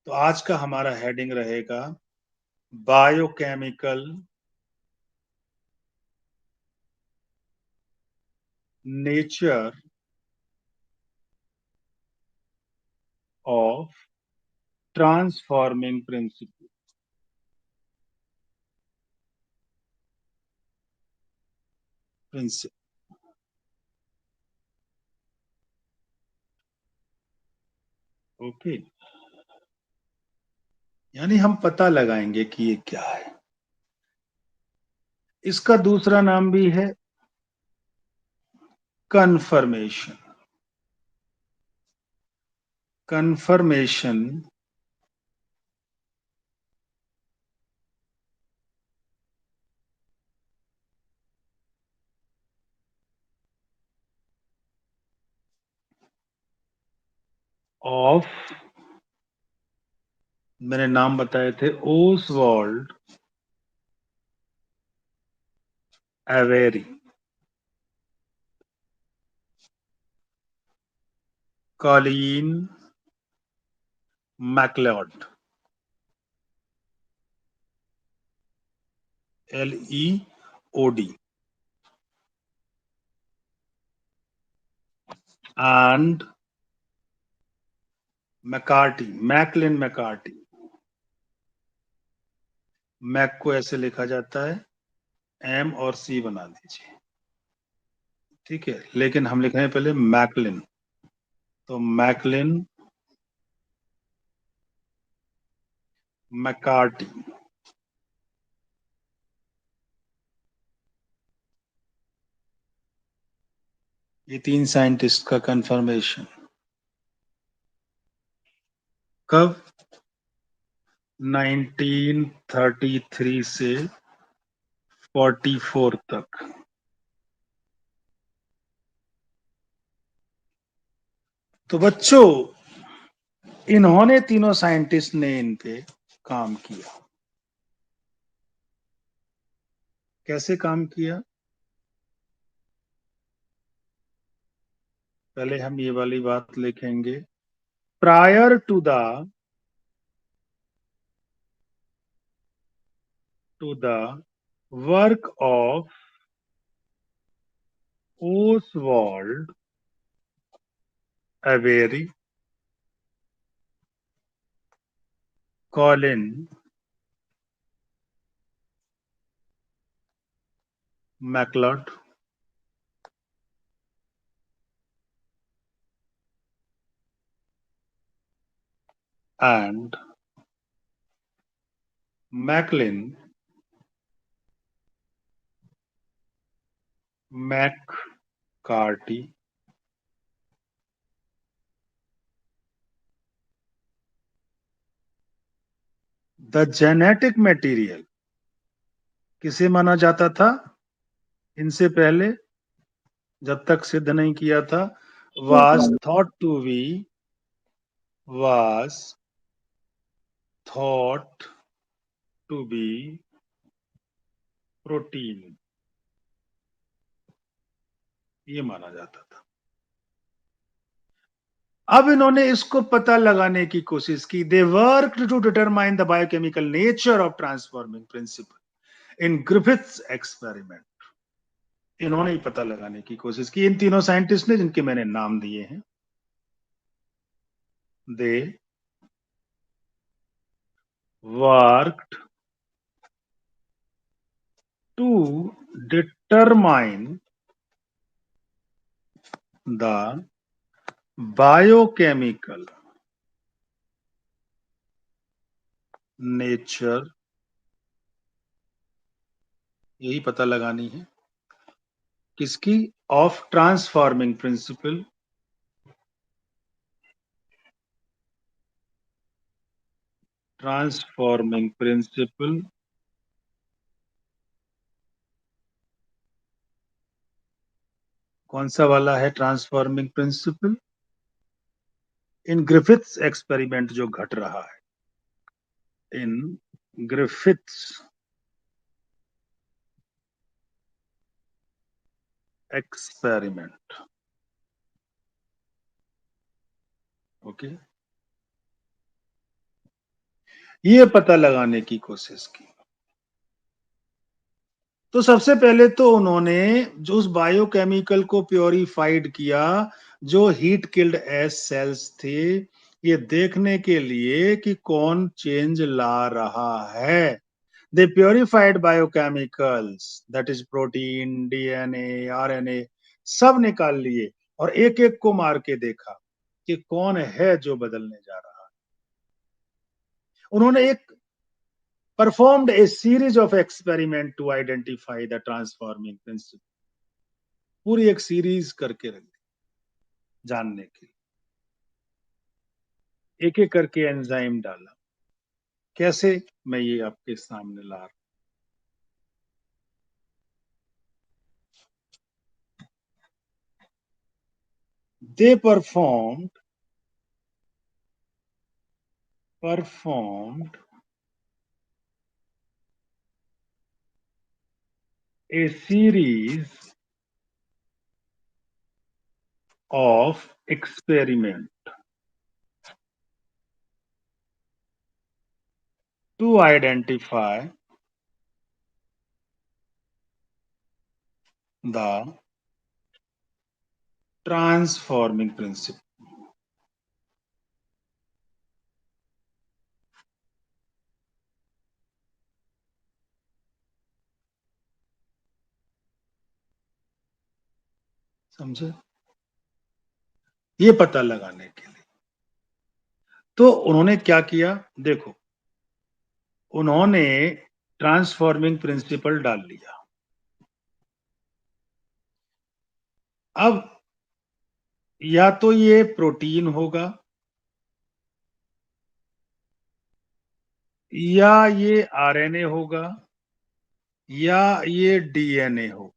तो आज का हमारा हेडिंग रहेगा biochemical nature of transforming principal. Okay, यानी हम पता लगाएंगे कि ये क्या है। इसका दूसरा नाम भी है कन्फर्मेशन। कन्फर्मेशन ऑफ, मैंने नाम बताए थे, Oswald Avery, Colin MacLeod, LEOD, and McCarty, Maclyn McCarty. Mac को ऐसे लिखा जाता है, M और C बना दीजिए, ठीक है, लेकिन हम लिख रहे हैं पहले मैकलिन। तो मैकलिन मैकार्टी, ये तीन साइंटिस्ट का कंफर्मेशन। कब? 1933 से 44 तक। तो बच्चों, इन्होंने तीनों साइंटिस्ट ने इन पे काम किया। कैसे काम किया? पहले हम ये वाली बात लिखेंगे, prior to the work of Oswald Avery, Colin MacLeod and Maclyn McCarty the genetic material किसे माना जाता था इनसे पहले, जब तक सिद्ध नहीं किया था, was thought to be was thought to be protein, ये माना जाता था। अब इन्होंने इसको पता लगाने की कोशिश की। They work to determine the biochemical nature of transforming principle in Griffith's experiment. इन्होंने ही पता लगाने की कोशिश की, इन तीनों साइंटिस्ट ने, जिनके मैंने नाम दिए हैं। They worked to determine the biochemical nature, यही पता लगानी है किसकी, of transforming principle, transforming principle कौन सा वाला है transforming principle? In Griffith's experiment जो घट रहा है, इन ग्रिफिथ्स एक्सपेरिमेंट। ओके, ये पता लगाने की कोशिश की। तो सबसे पहले तो उन्होंने जो उस बायोकेमिकल को प्योरीफाइड किया, जो हीट किल्ड एस सेल्स थे, ये देखने के लिए कि कौन चेंज ला रहा है। The purified biochemicals, that is protein, DNA, RNA, सब निकाल लिए और एक एक को मार के देखा कि कौन है जो बदलने जा रहा है। उन्होंने एक performed a series of experiment to identify the transforming principle. पूरी एक सीरीज करके रख दी जानने के लिए, एक एक करके एंजाइम डाला। कैसे, मैं ये आपके सामने ला रहा हूं। They performed a series of experiment to identify the transforming principle. समझे? ये पता लगाने के लिए तो उन्होंने क्या किया, देखो, उन्होंने ट्रांसफॉर्मिंग प्रिंसिपल डाल लिया। अब या तो ये प्रोटीन होगा या ये आरएनए होगा या ये डीएनए होगा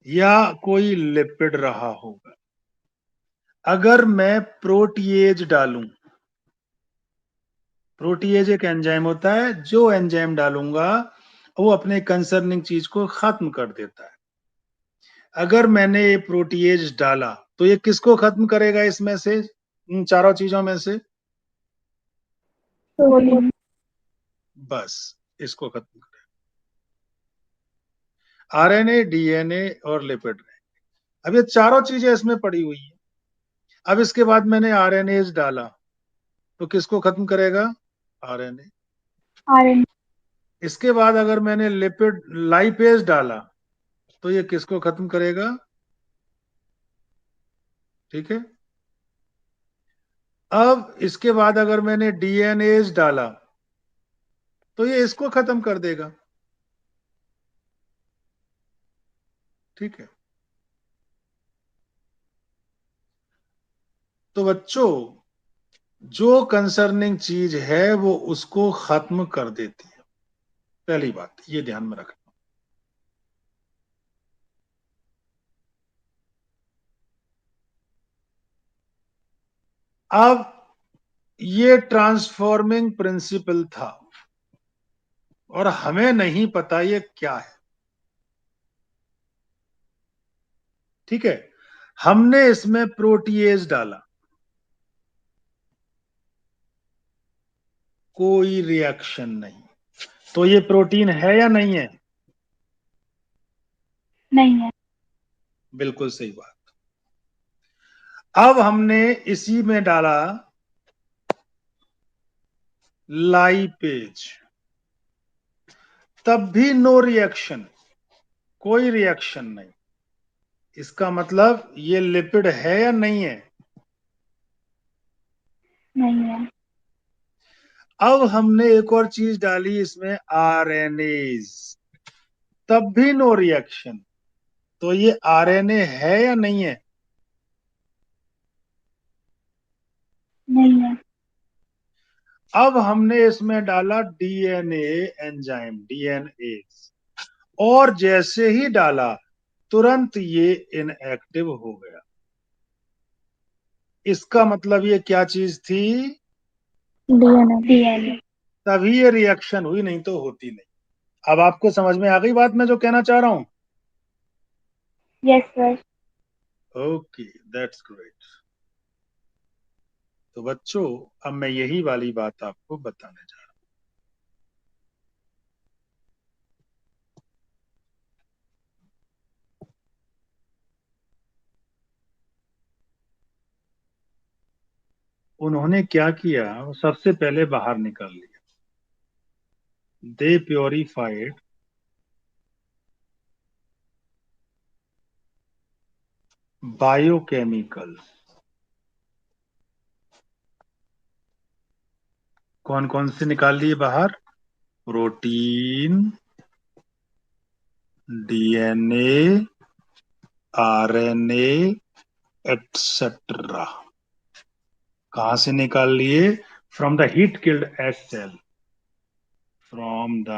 या कोई लिपिड रहा होगा। अगर मैं प्रोटीएज डालूं, प्रोटीएज एक एंजाइम होता है, जो एंजाइम डालूंगा वो अपने कंसर्निंग चीज को खत्म कर देता है। अगर मैंने ये प्रोटीएज डाला तो ये किसको खत्म करेगा इसमें से, इन चारों चीजों में से? प्रोटीन। बस इसको खत्म करेगा, आरएनए, डीएनए और लिपिड। अब ये चारों चीजें इसमें पड़ी हुई है। अब इसके बाद मैंने आरएनएज डाला तो किसको खत्म करेगा? आरएनए। आरएनए। इसके बाद अगर मैंने लिपिड लाइपेज डाला तो ये किसको खत्म करेगा? ठीक है। अब इसके बाद अगर मैंने डीएनएज डाला तो ये इसको खत्म कर देगा। ठीक है। तो बच्चों, जो कंसर्निंग चीज है वो उसको खत्म कर देती है। पहली बात ये ध्यान में रखना। अब ये ट्रांसफॉर्मिंग प्रिंसिपल था और हमें नहीं पता ये क्या है। ठीक है। हमने इसमें प्रोटीएज डाला, कोई रिएक्शन नहीं, तो ये प्रोटीन है या नहीं है? नहीं है। बिल्कुल सही बात। अब हमने इसी में डाला लाइपेज, तब भी नो रिएक्शन, कोई रिएक्शन नहीं। इसका मतलब ये लिपिड है या नहीं है? नहीं है। अब हमने एक और चीज डाली इसमें, आरएनएज, तब भी नो रिएक्शन। तो ये आरएनए है या नहीं है? नहीं है। अब हमने इसमें डाला डीएनए एंजाइम, डीएनए, और जैसे ही डाला तुरंत ये इनएक्टिव हो गया। इसका मतलब ये क्या चीज थी? डीएनए। डीएनए। तभी ये रिएक्शन हुई, नहीं तो होती नहीं। अब आपको समझ में आ गई बात मैं जो कहना चाह रहा हूं? Yes sir. Okay, that's great. तो बच्चों अब मैं यही वाली बात आपको बताने जा रहा हूं। उन्होंने क्या किया, सबसे पहले बाहर निकाल लिया। They purified biochemical. कौन कौन से निकाल लिए बाहर? Protein, DNA, RNA, etcetera. कहां से निकाल लिए? From the heat killed S cell. From the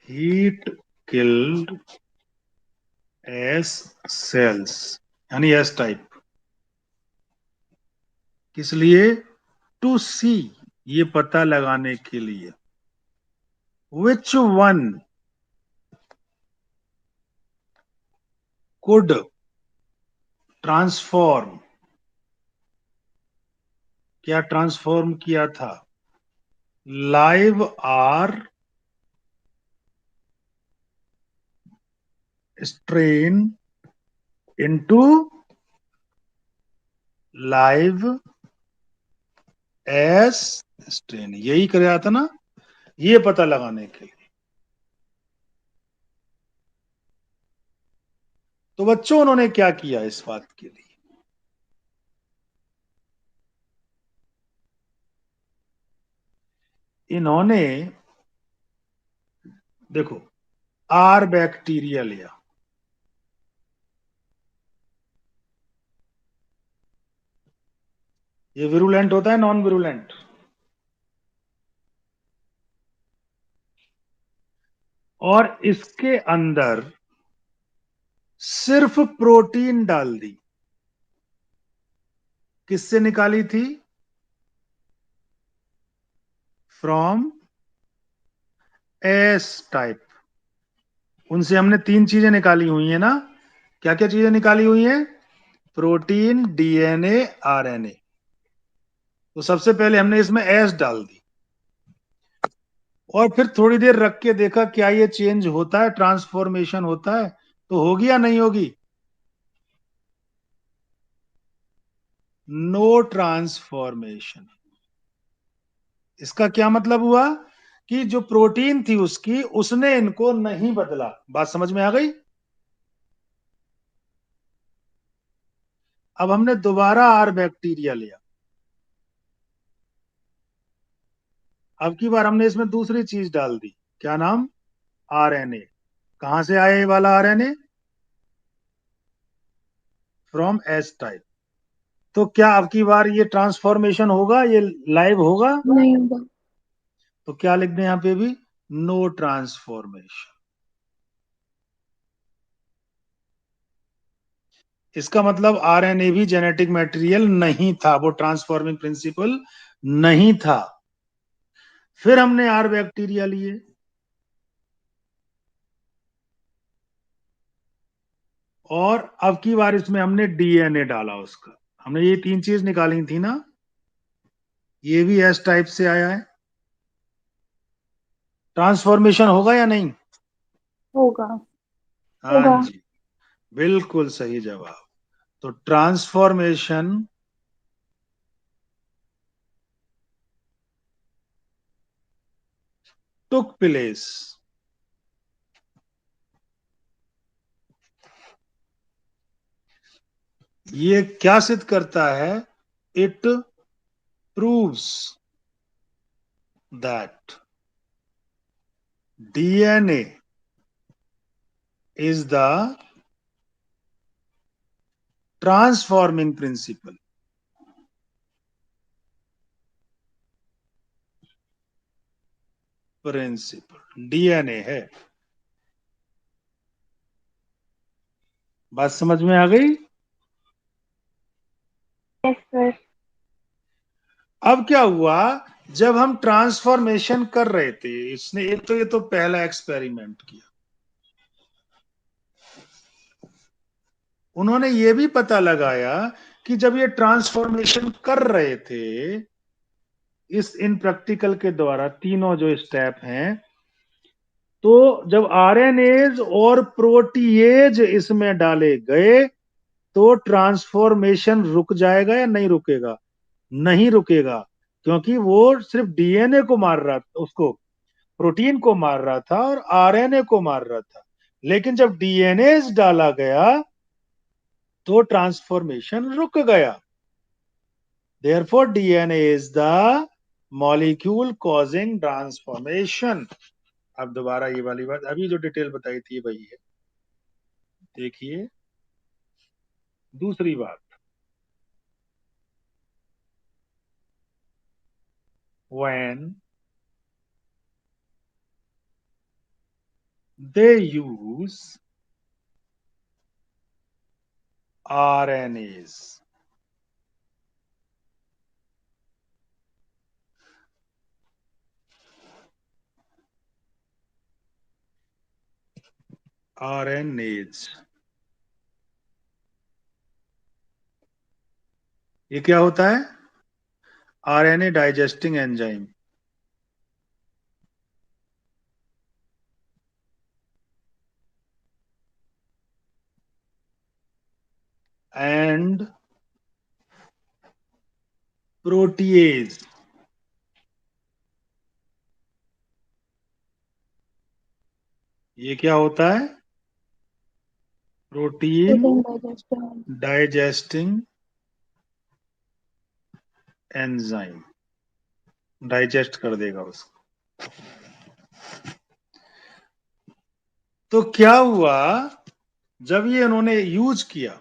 heat killed S cells, यानी एस टाइप। किस लिए? टू सी, ये पता लगाने के लिए विच वन कुड ट्रांसफॉर्म। क्या ट्रांसफॉर्म किया था? Live R strain into live S strain. यही कराया था ना, ये पता लगाने के लिए। तो बच्चों उन्होंने क्या किया इस बात के लिए? इन्होंने देखो आर बैक्टीरिया लिया। ये विरुलेंट होता है नॉन विरुलेंट? और इसके अंदर सिर्फ प्रोटीन डाल दी। किससे निकाली थी? From S type. उनसे हमने 3 चीजें निकाली हुई है ना। क्या क्या चीजें निकाली हुई हैं? Protein, DNA, RNA. तो सबसे पहले हमने इसमें एस डाल दी और फिर थोड़ी देर रख के देखा क्या ये चेंज होता है, ट्रांसफॉर्मेशन होता है। तो होगी या नहीं होगी? No transformation. इसका क्या मतलब हुआ? कि जो प्रोटीन थी उसकी, उसने इनको नहीं बदला। बात समझ में आ गई? अब हमने दोबारा आर बैक्टीरिया लिया। अब की बार हमने इसमें दूसरी चीज डाल दी। क्या नाम? आरएनए। कहां से आया ये वाला आरएनए? From S type. तो क्या अब की बार ये ट्रांसफॉर्मेशन होगा, ये लाइव होगा? नहीं होगा। तो क्या लिख दें यहां पे भी? No transformation. इसका मतलब आरएनए भी जेनेटिक मटेरियल नहीं था, वो ट्रांसफॉर्मिंग प्रिंसिपल नहीं था। फिर हमने आर बैक्टीरिया लिए और अब की बार इसमें हमने डीएनए डाला उसका। हमने ये 3 चीज निकाली थी ना। ये भी एस टाइप से आया है। ट्रांसफॉर्मेशन होगा या नहीं? होगा। हाँ जी, बिल्कुल सही जवाब। तो ट्रांसफॉर्मेशन टुक प्लेस। ये क्या सिद्ध करता है? It proves that DNA is the transforming principle. DNA है। बात समझ में आ गई? Yes sir. अब क्या हुआ? जब हम ट्रांसफॉर्मेशन कर रहे थे, इसने एक तो ये तो पहला एक्सपेरिमेंट किया। उन्होंने ये भी पता लगाया कि जब ये ट्रांसफॉर्मेशन कर रहे थे इस इन प्रैक्टिकल के द्वारा, तीनों जो स्टेप हैं, तो जब आरएनएज और प्रोटीएज इसमें डाले गए तो ट्रांसफॉर्मेशन रुक जाएगा या नहीं रुकेगा? नहीं रुकेगा, क्योंकि वो सिर्फ डीएनए को मार रहा था, उसको प्रोटीन को मार रहा था और आरएनए को मार रहा था। लेकिन जब डीएनए डाला गया तो ट्रांसफॉर्मेशन रुक गया। Therefore DNA is the molecule causing transformation. अब दोबारा ये वाली बात, अभी जो डिटेल बताई थी वही है। देखिए दूसरी बात, when they use RNAs, ये क्या होता है? RNA digesting enzyme. And protease, ये क्या होता है? Protein protein digestion. Digesting enzyme, digest कर देगा उसको। तो क्या हुआ जब ये इन्होंने यूज किया,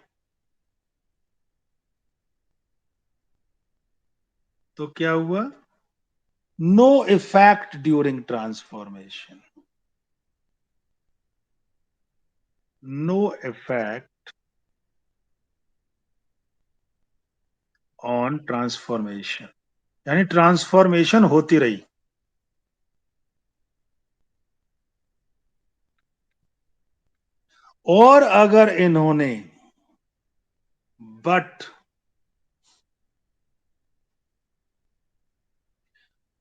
तो क्या हुआ? No effect during transformation, no effect on transformation, यानी ट्रांसफॉर्मेशन होती रही। और अगर इन्होंने बट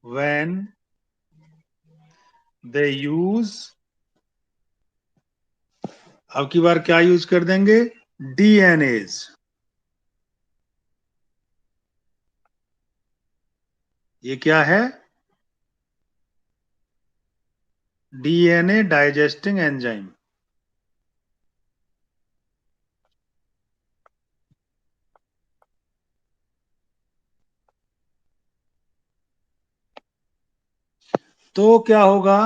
when they use, अब की बार क्या यूज कर देंगे? डीएनएज। ये क्या है? DNA digesting enzyme. तो क्या होगा?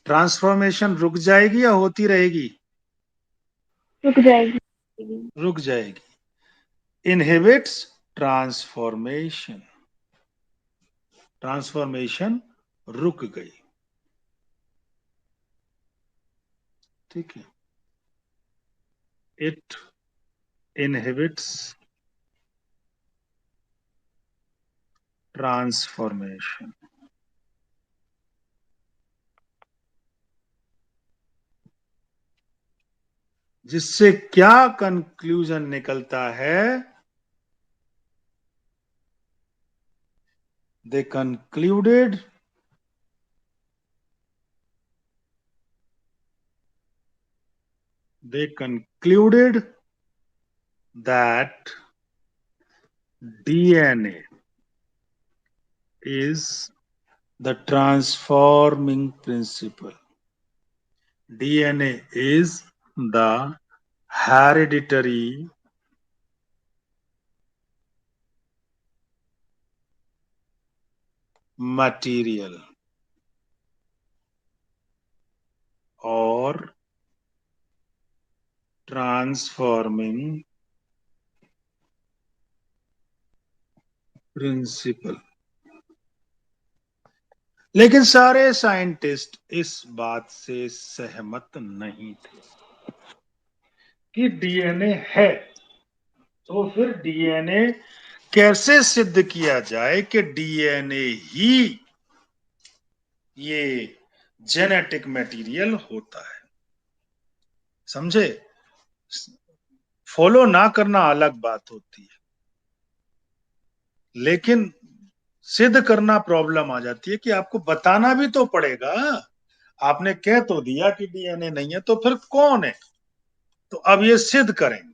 ट्रांसफॉर्मेशन रुक जाएगी या होती रहेगी? रुक जाएगी। रुक जाएगी। इनहिबिट्स ट्रांसफॉर्मेशन, ट्रांसफॉर्मेशन रुक गई। ठीक है, इट इनहिबिट्स ट्रांसफॉर्मेशन। जिससे क्या कंक्लूजन निकलता है? They concluded that DNA is the transforming principle. DNA is the hereditary material or transforming principle। लेकिन सारे साइंटिस्ट इस बात से सहमत नहीं थे कि डीएनए है। तो फिर डीएनए कैसे सिद्ध किया जाए कि डीएनए ही ये जेनेटिक मटेरियल होता है? समझे? फॉलो ना करना अलग बात होती है, लेकिन सिद्ध करना प्रॉब्लम आ जाती है कि आपको बताना भी तो पड़ेगा। आपने कह तो दिया कि डीएनए नहीं है, तो फिर कौन है? तो अब ये सिद्ध करेंगे।